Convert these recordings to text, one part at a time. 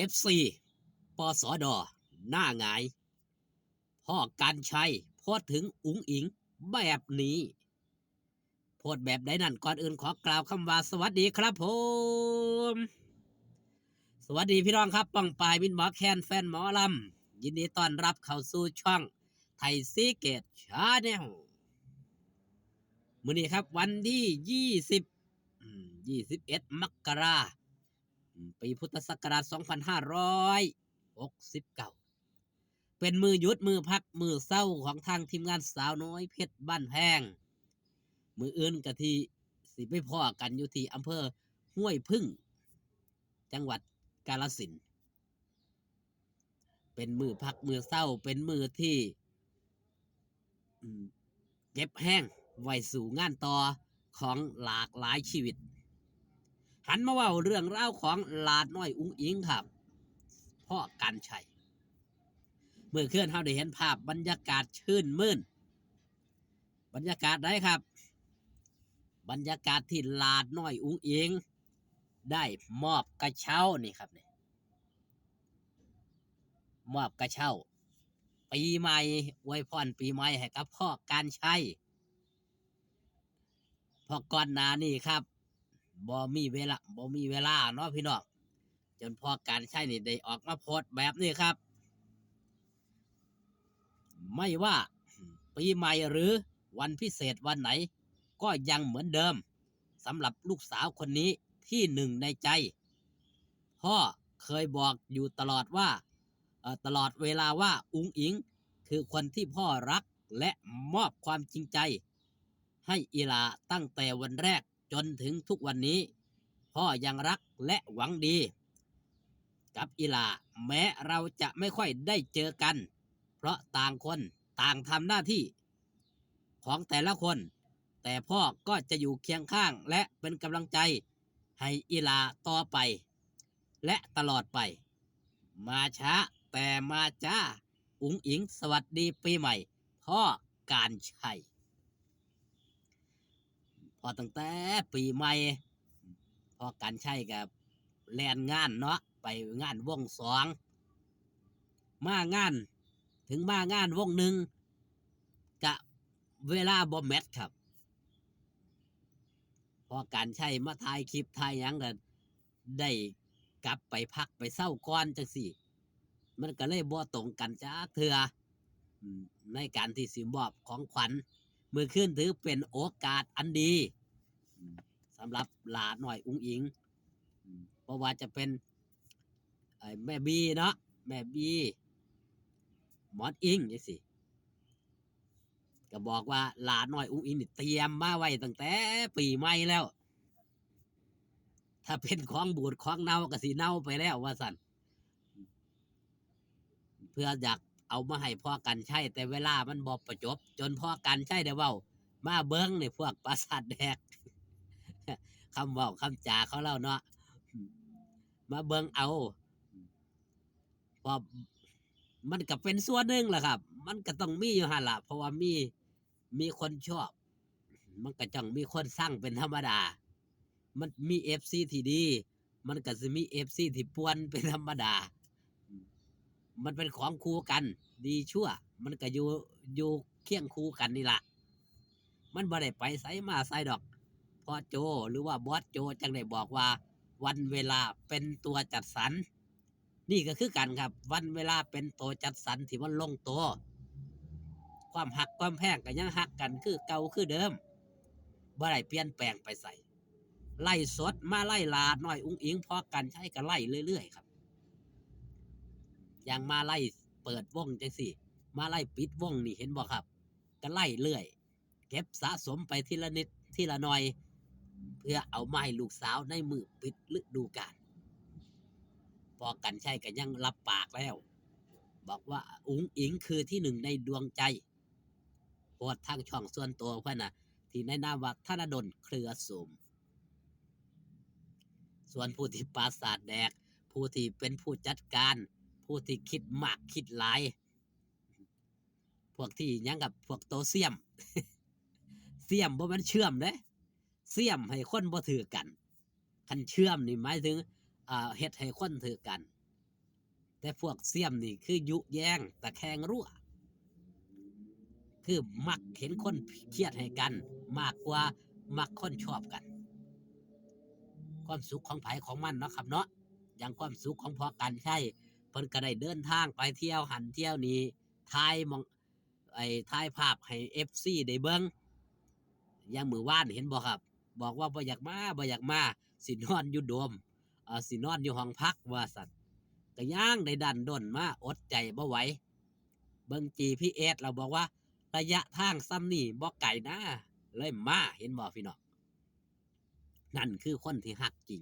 FC ปสดหน้าหงายพ่อการชัยโพสต์ถึงอุ๋งอิงแบบนี้โพสต์แบบใดนั่นก่อนอื่นขอกล่าวคำว่าสวัสดีครับผมสวัสดีพี่น้องครับปังปายมินหมอแคนแฟนหมอลำยินดีต้อนรับเข้าสู่ช่องไทยซีเกตชาแนลมื้อนี้ครับวันที่21มกราปีพุทธศักราช2569เป็นมือหยุดมือพักมือเศร้าของทางทีมงานสาวน้อยเพชรบ้านแพงมืออื่นกะที่สิไปพ่อกันอยู่ที่อำเภอห้วยพึ่งจังหวัดกาฬสินธุ์เป็นมือพักมือเศร้าเป็นมือที่เก็บแห้งไว้สู่งานต่อของหลากหลายชีวิตหันมาเว่าเรื่องราวของหลาดน้อยอุ๋งอิงครับพ่อการชัยเมื่อคืนเราได้เห็นภาพบรรยากาศชื่นมื่นบรรยากาศได้ครับบรรยากาศที่หลาดน้อยอุ๋งอิงได้มอบกระเช้านี่ครับเนี่ยมอบกระเช้าปีใหม่อวยพรปีใหม่ให้กับพ่อการชัยพอก่อนหน้านี้ครับบ่มีเวลาเนาะพี่น้องจนพ่อการชัยนี่ได้ออกมาโพสต์แบบนี้ครับไม่ว่าปีใหม่หรือวันพิเศษวันไหนก็ยังเหมือนเดิมสำหรับลูกสาวคนนี้ที่หนึ่งในใจพ่อเคยบอกอยู่ตลอดว่าตลอดเวลาว่าอุ๋งอิงคือคนที่พ่อรักและมอบความจริงใจให้อีหลาตั้งแต่วันแรกจนถึงทุกวันนี้พ่อยังรักและหวังดีกับอีหลาแม้เราจะไม่ค่อยได้เจอกันเพราะต่างคนต่างทำหน้าที่ของแต่ละคนแต่พ่อก็จะอยู่เคียงข้างและเป็นกำลังใจให้อีหลาต่อไปและตลอดไปมาช้าแต่มาจ้าอุ๋งอิงสวัสดีปีใหม่พ่อการชัยพอตั้งแต่ปีใหม่พ่อการชัยกับแลนงานเนาะไปงานวงสองมางานถึงมางานวงหนึ่งกะเวลาบ่แมทครับพอการชัยมาถ่ายคลิปถ่ายหยังกันได้กลับไปพักไปเศร้าก่อนจังสี่มันก็เลยบ่ตรงกันจ้าเถื่อในการที่สิมอบของขวัญมือขึ้นถือเป็นโอกาสอันดีสำหรับหลาหน่อยอุ๋งอิงเพราะว่าจะเป็นแม่บีเนาะแม่บีหมอนอิงจังสิก็บอกว่าหลาหน่อยอุ๋งอิงนี่เตรียมมาไว้ตั้งแต่ปีใหม่แล้วถ้าเป็นของบูดของเน่าก็สิเน่าไปแล้วว่าสั่นเพื่ออยากเอามาให้พ่อกันใช้แต่เวลามันบ่ประจบจนพ่อกันใช้ได้เว้ามาเบิ้งนี่พวกปราสาทแดกคำเว้าคำจาเขาเล่าเนาะมาเบิ้งเอาพอมันก็เป็นส่วนหนึ่งแหละครับมันก็ต้องมีอยู่หั่นล่ะเพราะว่ามีคนชอบมันก็จังมีคนสร้างเป็นธรรมดามันมี FC ที่ดีมันก็สิมี FC ที่ป่วนเป็นธรรมดามันเป็นของคู่กันดีชั่วมันก็อยู่เคียงคู่กันนี่ล่ะมันบ่ได้ไปไสมาไสดอกพ่อโจหรือว่าบอสโจจังได้บอกว่าวันเวลาเป็นตัวจัดสรรนี่ก็คือกันครับวันเวลาเป็นตัวจัดสรรที่มันลงตัวความหักความแพงก็ยังหักกันคือเก่าคือเดิมบ่ได้เปลี่ยนแปลงไปใส่ไล่สดมาไล่ลาน้อยอุ๋งอิงพอกันใช้ก็ไล่เรื่อยๆครับอย่างมาไล่เปิดวงจังสิมาไล่ปิดวงนี่เห็นบ่ครับก็ไล่เรื่อยเก็บสะสมไปทีละนิดทีละหน่อยเพื่อเอาไม้ลูกสาวในมือปิดฤดูกาลพอกันใช่ก็ยังรับปากแล้วบอกว่าอุ๋งอิงคือที่หนึ่งในดวงใจโพสต์ทางช่องส่วนตัวเพื่อนน่ะที่ในนามว่าธนดลเครือสมส่วนผู้ที่ปราสาทแดกผู้ที่เป็นผู้จัดการผู้ที่คิดมากคิดหลายพวกที่ยังกับพวกโตเสียม เสียมบ่แม่นเชื่อมเด้เสียมให้คนบ่ถือกันคันเชื่อมนี่หมายถึงเฮ็ดให้คนถือกัน แต่พวกเสี้ยมนี่คือยุแยงตะแคงรั่วคือมักเห็นคนเครียดให้กันมากกว่ามักคนชอบกันความสุขของไผของมันเนาะครับเนาะอย่างความสุขของพอกันใช่เพิ่นก็ได้เดินทางไปเที่ยวหันเที่ยวนี้ถ่ายมองถ่ายภาพให้ FC ได้เบิ่งอย่างมื้อวานเห็นบ่ครับบอกว่าบ่อยากมาบ่อยากมาสินอนอยู่โดมสินอนอยู่ห้องพักว่าซั่นก็ย่างได้ดันด้นมาอดใจบ่ไหวเบิ่ง GPS แล้วบอกว่าระยะทางส่ำนี้บ่ไกลนะเลยมาเห็นบ่พี่น้องนั่นคือคนที่ฮักจริง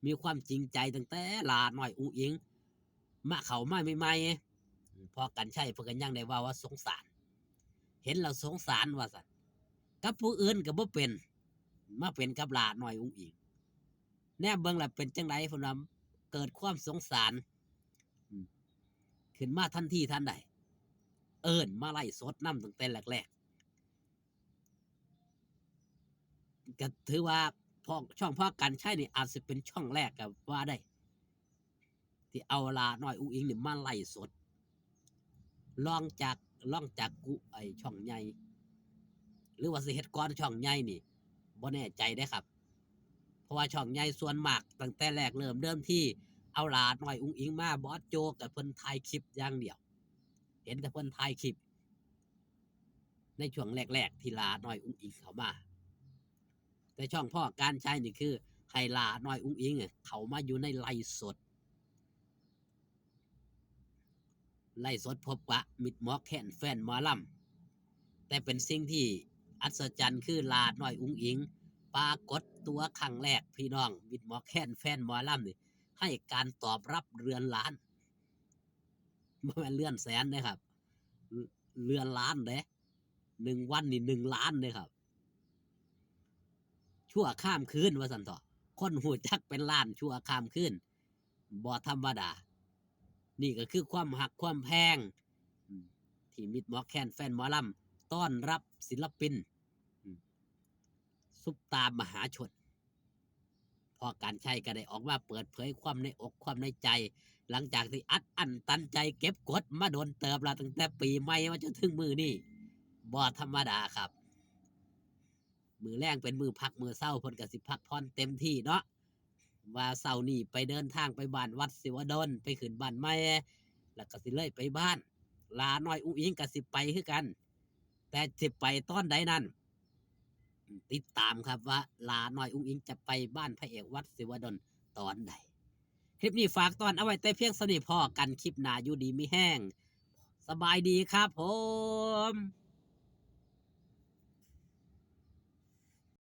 มีความจริงใจตั้งแต่หลาน้อยอุ๋งอิงมาเข้ามาใหม่ๆพอกันใช่เพิ่นก็ยังได้ว่าสงสารเห็นแล้วสงสารว่าซั่นกับผู้อื่นก็บ่เป็นมาเป็นกับหลาน้อยอุ๋งอิงแนมเบิ่งแล้วเป็นจังได๋พุ่นว่าเกิดความสงสารขึ้นมาทันทีทันใดเอิ้นมาไล่สดนำตั้งแต่แรกๆก็ถือว่าช่องพ่อกันใช่นี่อาจสิเป็นช่องแรกก็ว่าได้ที่เอาหลาน้อยอุ๋งอิงนี่มาไล่สดลองจากช่องใหญ่หรือว่าสิเฮ็ดก่อนช่องใหญ่นี่บ่แน่ใจเด้ครับเพราะว่าช่องใหญ่ส่วนมากตั้งแต่แรกเดิมที่เอาหลาน้อยอุ๋งอิงมาบอสโจกับเพิ่นถ่ายคลิปอย่างเดียวเห็นแต่เพิ่นถ่ายคลิปในช่วงแรกๆที่หลาน้อยอุ๋งอิงเข้ามาแต่ช่องพ่อการใช้นี่คือให้หลาน้อยอุ๋งอิงเข้ามาอยู่ในไลฟ์สดพบปะมิตรหมอแคนแฟนหมอลำแต่เป็นสิ่งที่อัศจรรย์คือหลาน้อยอุ๋งอิงปรากฏตัวครั้งแรกพี่น้องมิตรหมอแคนแฟนหมอลำนี่ให้การตอบรับเรือนล้านบ่แม่นเรือนแสนเด้ครับเรือนล้านเด้1วันนี่1ล้านเด้ครับชั่วข้ามคืนว่าซั่นเถาะคนฮู้จักเป็นล้านชั่วข้ามคืนบ่ธรรมดานี่ก็คือความหักความแพงที่มิตรหมอแคนแฟนหมอลำต้อนรับศิลปินซุปตามหาชนพอการใช้ก็ได้ออกมาเปิดเผยความในอกความในใจหลังจากที่อัดอั้นตันใจเก็บกดมาโดนเติบละตั้งแต่ปีใหม่มาจนถึงมือนี่บ่ธรรมดาครับมือแรงเป็นมือพักมือเศร้าเพิ่นก็สิพักผ่อนเต็มที่เนาะว่าเสาร์นี้ไปเดินทางไปบ้านวัดศิวดลไปขึ้นบ้านใหม่แล้วก็สิเลยไปบ้านลาน้อยอุ๋งอิงก็สิไปคือกันแต่สิไปตอนใดนั้นติดตามครับว่าลาน้อยอุ๋งอิงจะไปบ้านพระเอกวัดศิวดลตอนใดคลิปนี้ฝากตอนเอาไว้แต่เพียงสนิทพอกันคลิปหน้าอยู่ดีมีแห้งสบายดีครับผม